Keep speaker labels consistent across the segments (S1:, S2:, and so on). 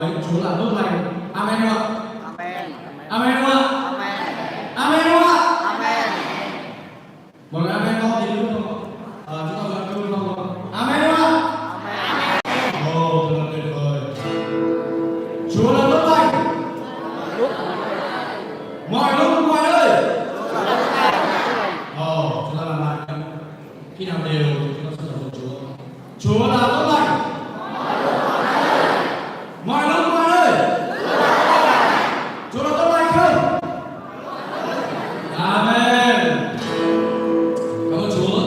S1: Chúa là tốt lành. Amen không ạ?
S2: Amen.
S1: Amen không ạ?
S2: Amen.
S1: Amen không ạ?
S2: Amen.
S1: Mọi người amen không? Thì đúng không? Chúng ta vẫn kêu không? Amen không ạ?
S2: Amen.
S1: Ồ, thật là tuyệt vời. Chúa là tốt lành. Mọi lúc mọi nơi. Chúng ta làm lại. Khi nào đều thì chúng ta sẽ làm Chúa. Chúa là tốt lành. Mọi lúc mọi nơi. Chúa là tốt lành không? Amen. Cảm ơn Chúa.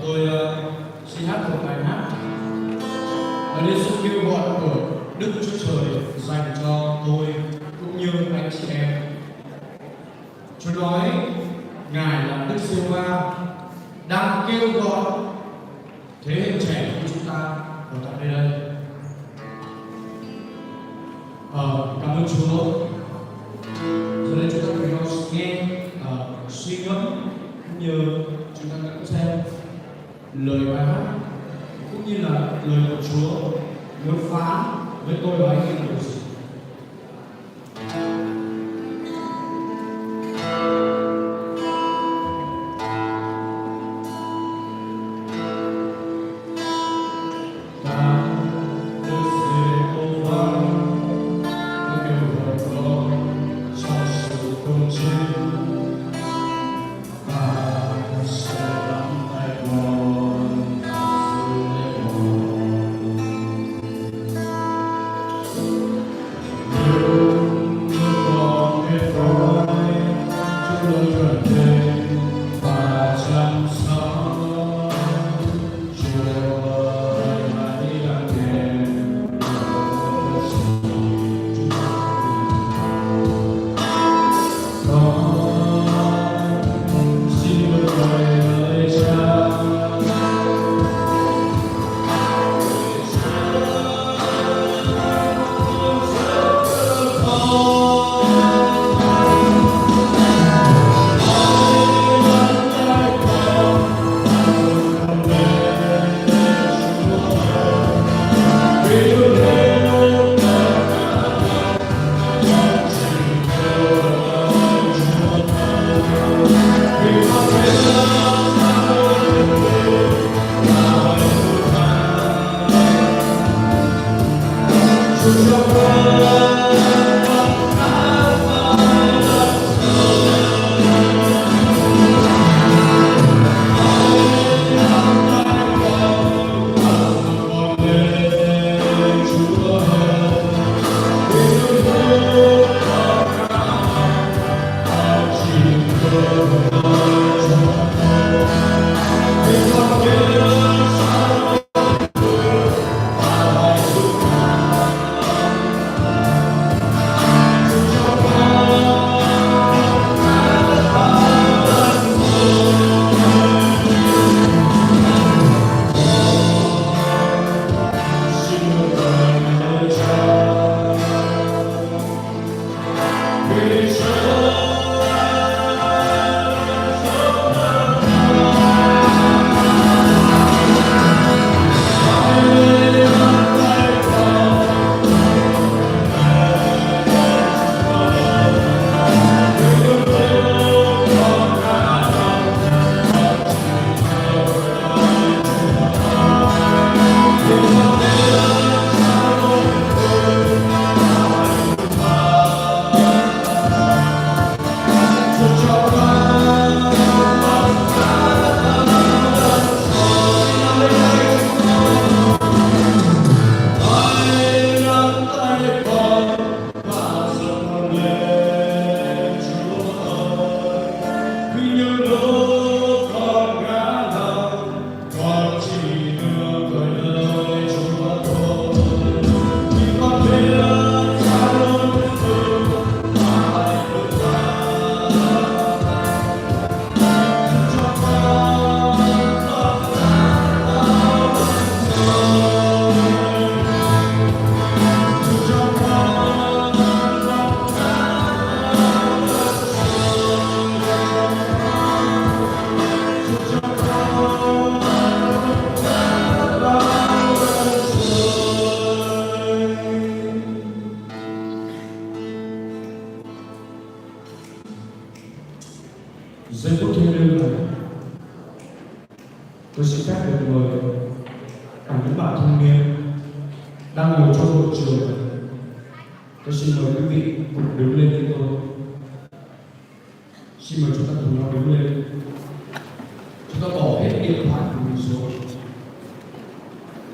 S1: Tôi xin hát một bài hát đến sự kêu gọi của Đức Chúa Trời dành cho tôi cũng như anh chị em. Chúa nói Ngài là Đức Giê-hô-va đang kêu gọi thế hệ trẻ của chúng ta ở tại đây. Cảm ơn Chúa. Giờ đây chúng ta cùng nhau nghe suy ngẫm cũng như chúng ta cũng xem lời bài hát cũng như là lời của Chúa muốn phán với tôi và anh em là gì. Tôi xin phép được mời cả những bạn thanh niên đang ngồi trong hội trường. Tôi xin mời quý vị cùng đứng lên với tôi. Xin mời chúng ta cùng nhau đứng lên. Chúng ta bỏ hết điện thoại của mình xuống.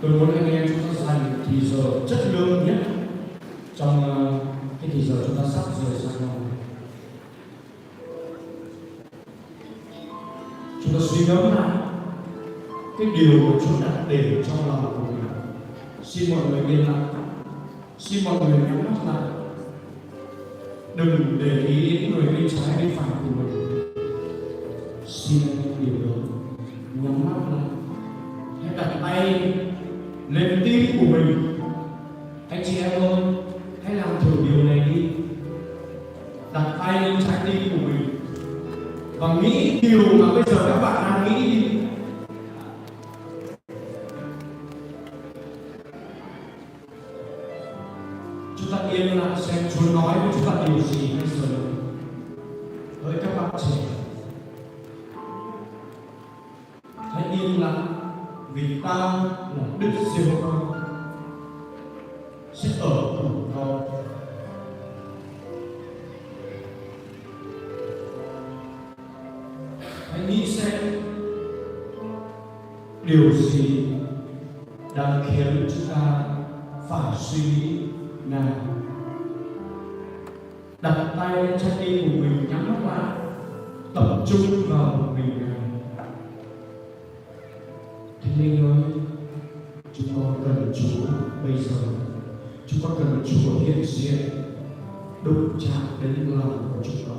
S1: Tôi muốn anh em chúng ta dành thì giờ chất lượng nhất trong cái thì giờ chúng ta sắp rời xa nhau. Chúng ta suy ngẫm lại cái điều mà Chúa đã để trong lòng của mình. Xin mọi người yên lặng. Xin mọi người nhắm mắt lại. Đừng để ý đến người bên trái bên phải của mình. Xin anh điều đó. Nhắm mắt lại. Hãy đặt tay lên tim của mình. Anh chị em ơi, hãy làm thử điều này đi. Đặt tay lên trái tim của mình và nghĩ điều mà bây giờ các bạn đang nghĩ đi. Chúng ta yên lặng xem Chúa nói với chúng ta điều gì bây giờ. Hỡi các bạn trẻ, hãy yên lặng vì ta là Đức Giê-hô-va sẽ ở cùng con. Hãy nghĩ xem điều gì đang khiến chúng ta phải suy nghĩ nào. Đặt tay lên trái tim của mình, nhắm mắt lại, tập trung vào mình này. Thánh Linh ơi, chúng con cần Chúa bây giờ. Chúng con cần Chúa hiện diện, đụng chạm đến lòng của chúng con.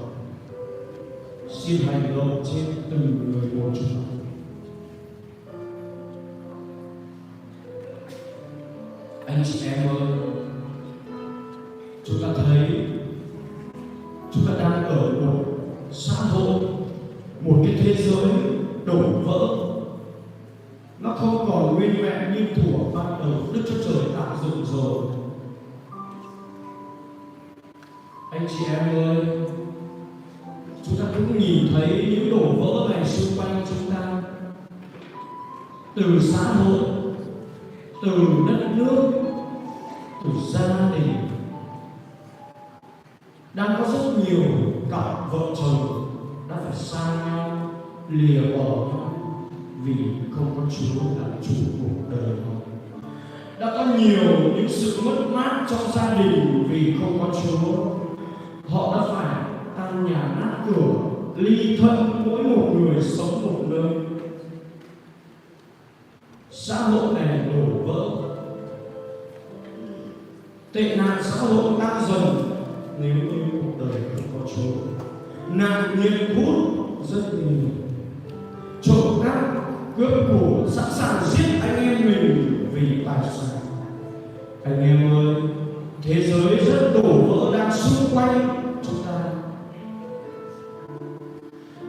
S1: Xin hành động trên từng người một chúng con. Anh chị em ơi, chúng ta thấy chúng ta đang ở một xã hội, một cái thế giới đổ vỡ. Nó không còn nguyên vẹn như thuở ban đầu Đức Chúa Trời tạo dựng rồi. Anh chị em ơi, chúng ta cũng nhìn thấy những đổ vỡ này xung quanh chúng ta. Từ xã hội, từ đất nước, từ gia đình. Đang có rất nhiều cặp vợ chồng đã phải xa nhau, lìa bỏ nhau vì không có Chúa làm chủ cuộc đời họ. Đã có nhiều những sự mất mát trong gia đình vì không có Chúa. Họ đã phải tan nhà nát cửa, ly thân, mỗi một người sống một nơi. Xã hội này đổ vỡ. Tệ nạn xã hội đang dần nếu như cuộc đời không có Chúa. Nạn nghiện hút rất nhiều, trộm cắp, cướp của, sẵn sàng giết anh em mình vì tài sản. Anh em ơi, thế giới rất đổ vỡ đang xung quanh chúng ta.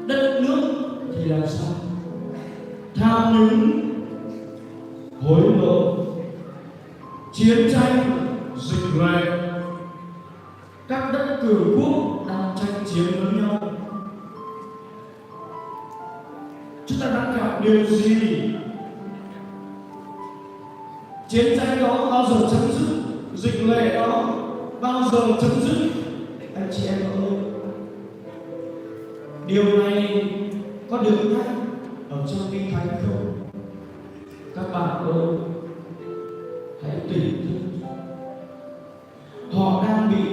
S1: Đất nước thì làm sao? Tham nhũng, hối lộ, chiến tranh, dịch bệnh. Các đất cường quốc đang tranh chiến với nhau. Chúng ta đang gặp điều gì? Chiến tranh đó bao giờ chấm dứt? Dịch lệ đó bao giờ chấm dứt? Anh chị em ơi, điều này có được nhắc ở trong Kinh Thánh không? Các bạn ơi, hãy tỉnh thức. Họ đang bị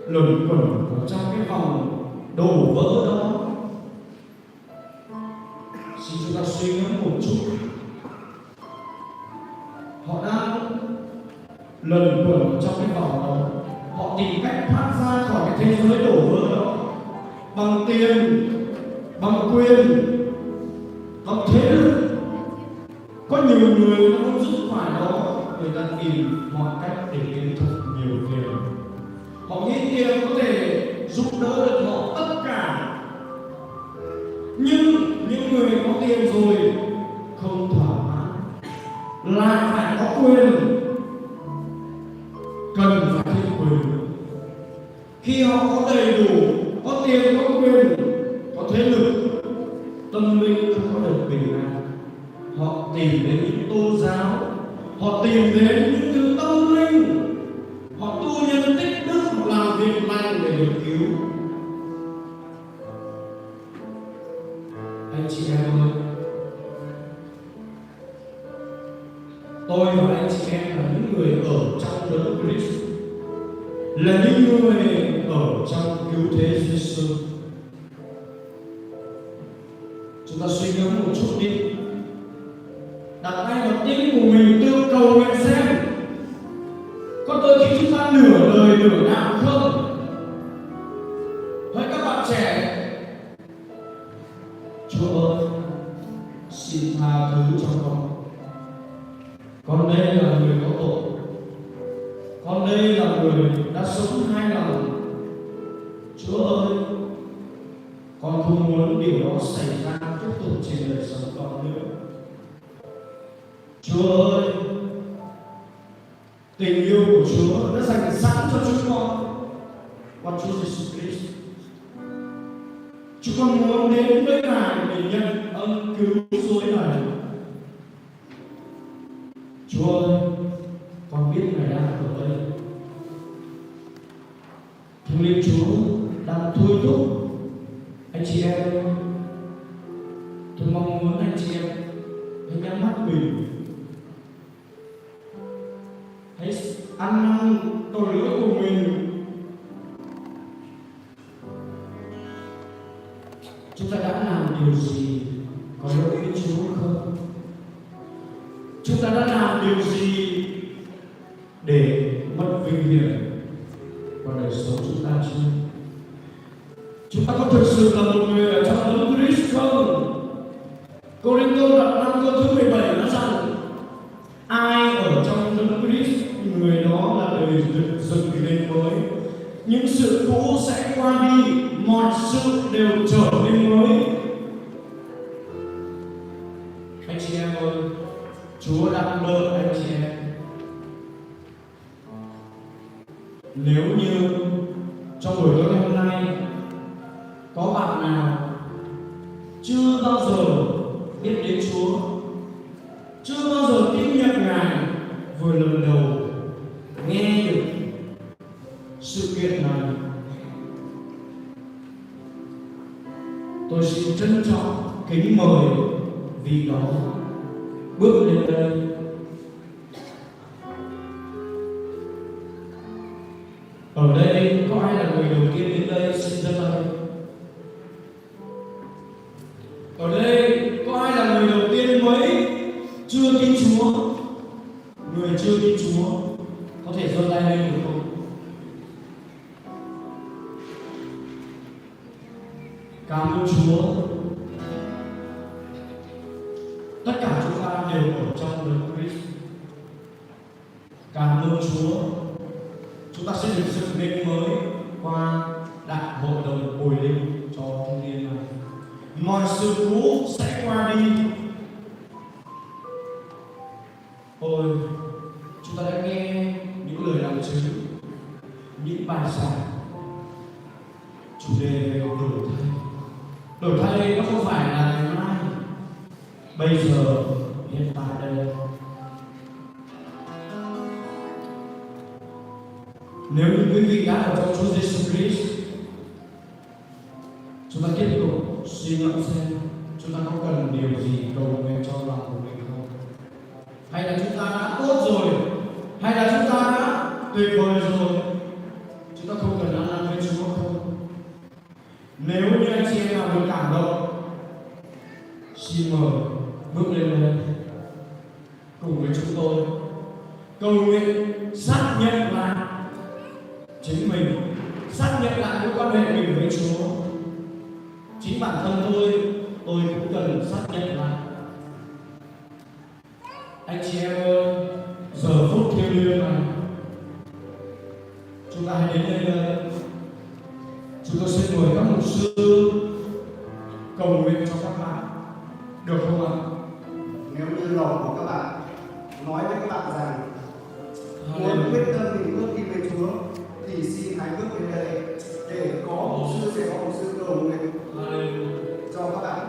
S1: luẩn quẩn ở trong cái vòng đổ vỡ đó. Xin chúng ta suy ngẫm một chút. Họ đang luẩn quẩn ở trong cái vòng đó. Họ tìm cách thoát ra khỏi cái thế giới đổ vỡ đó bằng tiền, bằng quyền, bằng thế lực. Có nhiều người nó không dứt phải đó, người ta tìm mọi cách để kiếm thật nhiều tiền. Họ nghĩ tiền có thể giúp đỡ được họ tất cả. Nhưng những người có tiền rồi không thỏa mãn, lại phải có quyền, cần phải thêm quyền. Khi họ có đầy đủ, có tiền, có quyền, có thế lực, tâm linh không có được bình an. họ tìm đến những tôn giáo, họ tìm đến những thứ tâm linh, họ tu nhân tích đức, họ làm việc lành để được cứu. Anh chị em ơi, tôi và anh chị em là những người ở trong đấng Christ, là những người ở trong cứu thế Giêsu. Chúng ta suy ngẫm một chút đi, đặt ngay vào tim của mình, tự cầu nguyện xem có đôi khi chúng ta nửa đời nửa đạo không? Hỡi các bạn trẻ, Chúa ơi, xin tha thứ cho con đây là người có tội, con đây là người đã sống hai lòng. Chúa ơi, con không muốn điều đó xảy ra tiếp tục trên đời sống con nữa. Chúa ơi, tình yêu của Chúa đã dành sẵn cho chúng con qua Chúa Giêsu Christ. Chúng con muốn đến với Ngài để nhận ơn cứu rỗi này. Chúa ơi, con biết Ngài đang ở đây. Thánh linh Chúa đang thôi thúc anh chị em. Tôi mong muốn anh chị em hãy nhắm mắt mình, hãy ăn năn tội lỗi của mình. Chúng ta đã làm điều gì có lỗi với Chúa không? Chúng ta đã làm điều gì để mất vinh hiển vào đời sống chúng ta chưa? Chúng ta có thực sự là một người ở trong đấng Christ không? Cô-rinh-tô đoạn 5 câu thứ 17 nói rằng ai ở trong đấng Christ, người đó là đời dựng nên mới. Những sự cũ sẽ qua đi, mọi sự đều trở nên mới. Anh chị em ơi, Chúa đang đợi anh chị em. Nếu như trong buổi tối hôm nay có bạn nào chưa bao giờ biết đến Chúa, chưa bao giờ tiếp nhận Ngài, vừa lần đầu nghe được sự kiện này, tôi xin trân trọng kính mời vị đó bước lên đây. Ở đây có ai là người đầu tiên đến đây xin giơ tay? Ở đây có ai là người đầu tiên mới chưa tin Chúa? Người chưa tin Chúa có thể giơ tay lên được không? Cảm ơn Chúa. Tất cả chúng ta đều ở trong đấng Christ. Cảm ơn Chúa. Chúng ta sẽ được dựng nên mới qua đại hội đồng hồi linh cho thanh niên này. Mọi sự cũ sẽ qua đi. Ôi, chúng ta đã nghe những lời làm chứng, những bài giảng chủ đề về đổi thay. Đổi thay nó không phải là ngày mai, bây giờ, hiện tại đây. Nếu như quý vị đã ở trong Chúa Giêsu Christ, chúng ta tiếp tục suy ngẫm xem chúng ta có cần điều gì cầu nguyện cho lòng của mình không? Hay là chúng ta đã tốt rồi? Hay là chúng ta đã tuyệt vời rồi? Chúng ta không cần ăn năn với Chúa không? Nếu như anh chị em nào được cảm động, xin mời bước lên đây cùng với chúng tôi cầu nguyện xác nhận lại chính mình, xác nhận lại mối quan hệ mình với Chúa. Chính bản thân tôi cũng cần xác nhận lại. Anh chị em ơi, giờ phút thiêng liêng này, chúng ta hãy đến đây. Chúng tôi sẽ mời các mục sư cầu nguyện cho các bạn, được không ạ?
S2: Nếu như lòng của các bạn nói với các bạn rằng muốn quyết tâm mình bước đi với Chúa thì xin hãy bước đến đây để có mục sư, sẽ có mục sư cầu nguyện cho các bạn.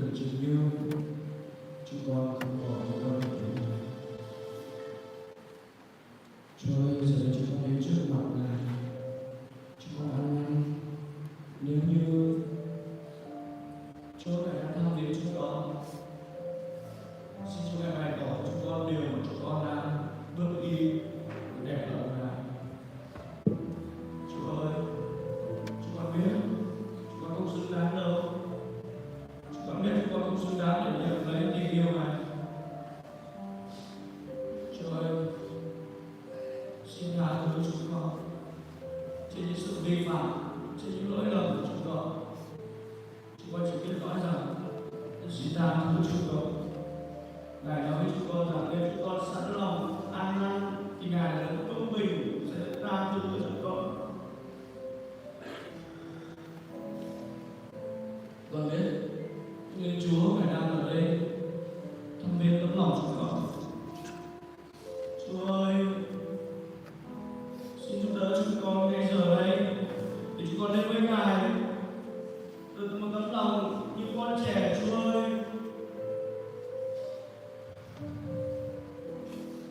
S1: tưởng chừng như chúng con không bỏ chúng con được thế nào. Chúa ơi, giờ đây chúng con đến trước mặt Ngài, chúng con ăn năn nếu như Chúa Ngài đã tha thứ chúng con, xin Chúa Ngài bày tỏ chúng con điều mà chúng con đã bước đi để ở Ngài. Chúa ơi, chúng con biết chúng con không xứng đáng đâu, chúng con biết chúng con không xứng đáng để nhận lấy tình yêu Ngài. Chúa ơi, xin tha thứ chúng con trên những sự vi phạm, trên những lỗi lầm của chúng con. Chúng con chỉ biết nói rằng xin tha thứ chúng con. Ngài nói với chúng con rằng nếu chúng con sẵn lòng ăn năn thì Ngài là công bình sẽ tha thứ cho chúng con. Con biết nhưng Chúa Ngài đang ở đây thăm viếng tấm lòng chúng con. Chúa ơi, xin giúp đỡ chúng con ngay giờ đây để chúng con đến với Ngài được một tấm lòng như con trẻ. Chúa ơi,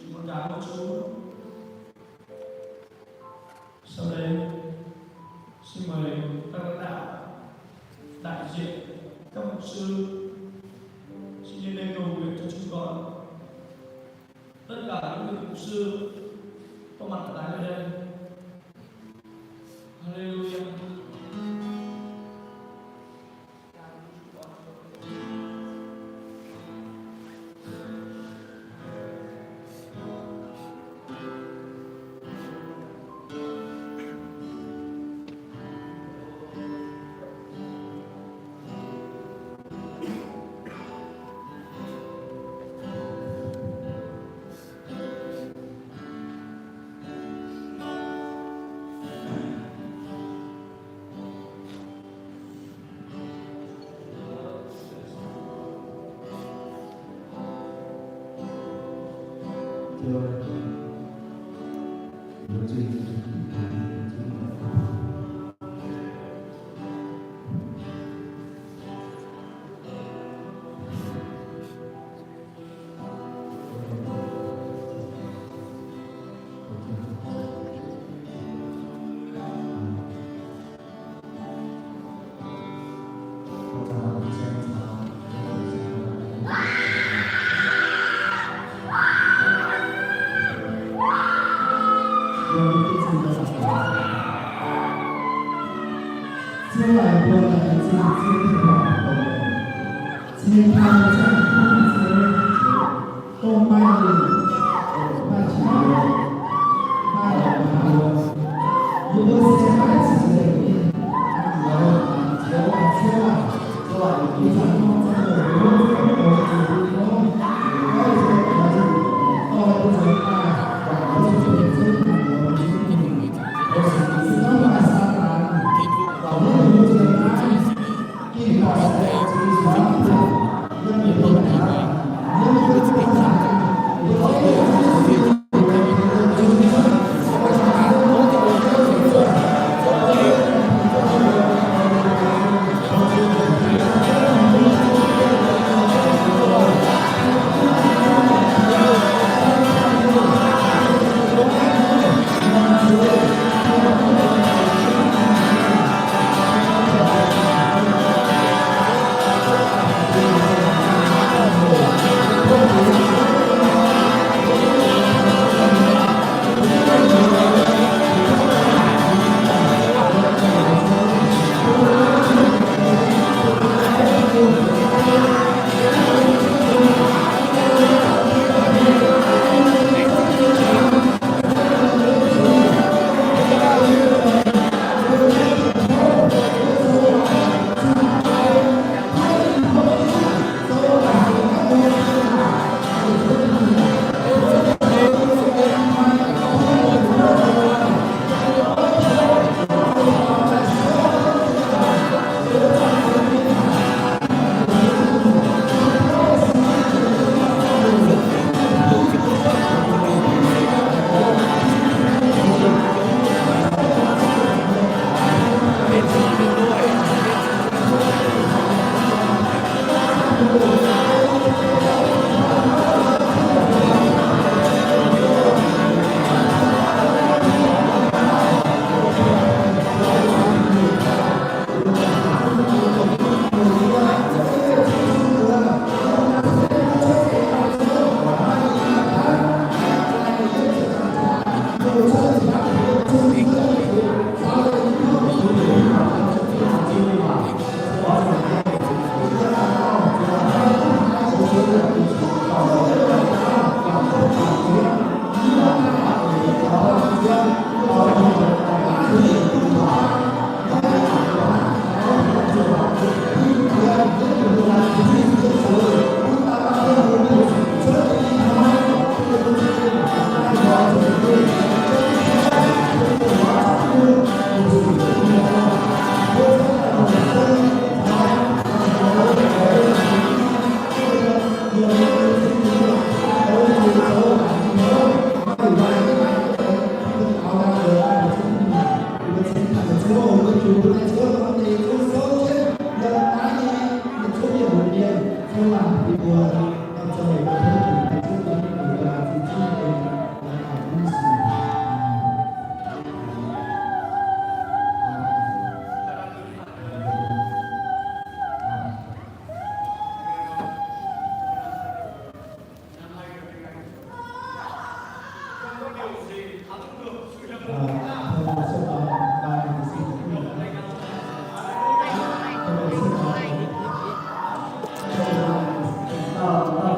S1: chúng con cảm ơn Chúa. Sau đây xin mời các lãnh đạo đại diện các mục sư xin lên đây cầu nguyện cho chúng con. Tất cả những người mục sư có mặt tại nơi đây. Hallelujah.
S2: Thưa ơi, Chúa Giêsu,
S3: 先来过来自今天的今天在空间都卖力卖起来卖了如果现在自己的人结完一场空间的人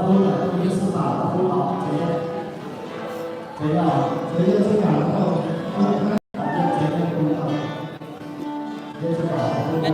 S3: 夫的都已经是把它铺好，谁要这两套，把这前面铺好，这是把它铺好。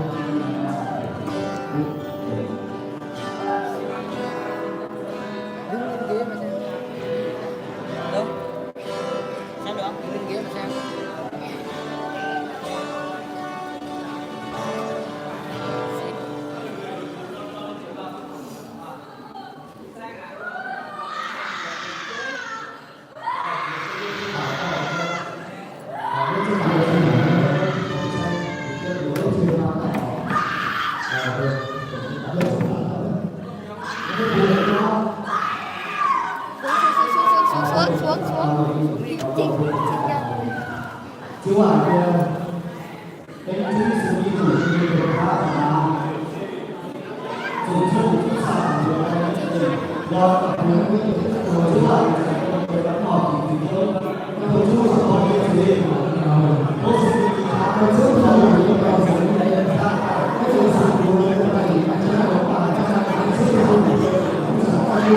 S3: 今晚的根据属于主题的他组织场的我可能会我知道我的冒品之中，那么主场方面是我是他们正好有一个标准的他那个是我们的大家的话大家还是有主场方面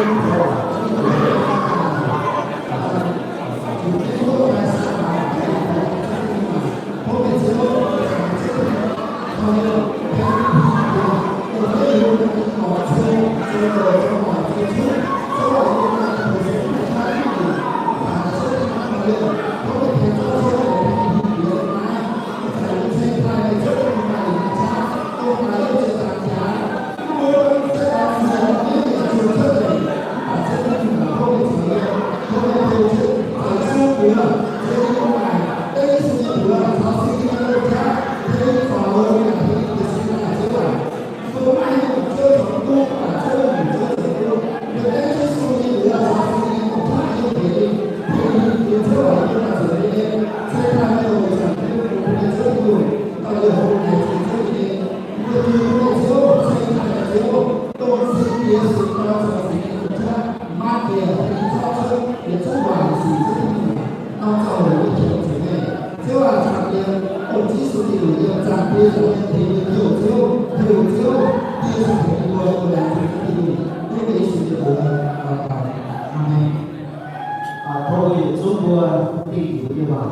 S3: thôi giúp vua đi chủ như vào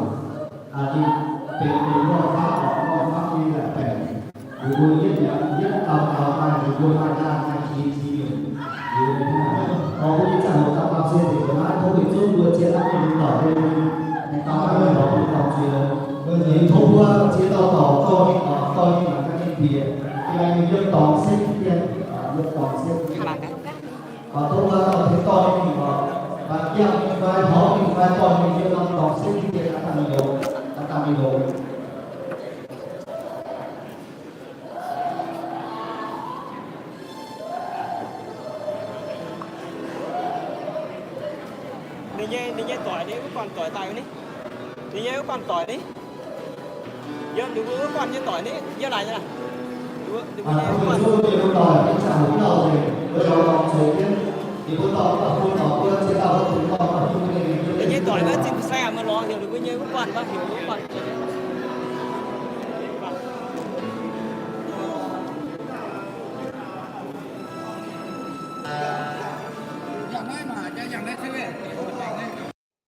S3: đi tìm lo pháp đi là phải vua giết tàu này vua mai ra chi có cái chẳng một tập bao nhiêu thì nói thôi giúp vua chia lắm thì tỏ lên tao nói nó cũng tỏ chuyện thông qua chia tàu to như là các cái bìa thì anh dân tỏ sinh tiền dân tỏ sinh thông qua tàu thế to như và kia vai thỏ vai con mình chưa làm tỏ sinh tiền đã làm nhiều
S4: đi dây tỏi đi, còn tỏi tay đi. Đi dây còn tỏi đi. Giờ đừng có còn dây tỏi đi, giờ lại nha. Đừng có dây còn.
S3: Đừng tỏi, cái chả đúng đầu rồi. Bây giờ còn sầu tiên. Thì con tỏi và con tỏi kia sẽ tạo ra chúng tỏi và chúng này.
S4: Đi dây tỏi nó xin xe mà lo hiểu được bao nhiêu còn, hiểu còn.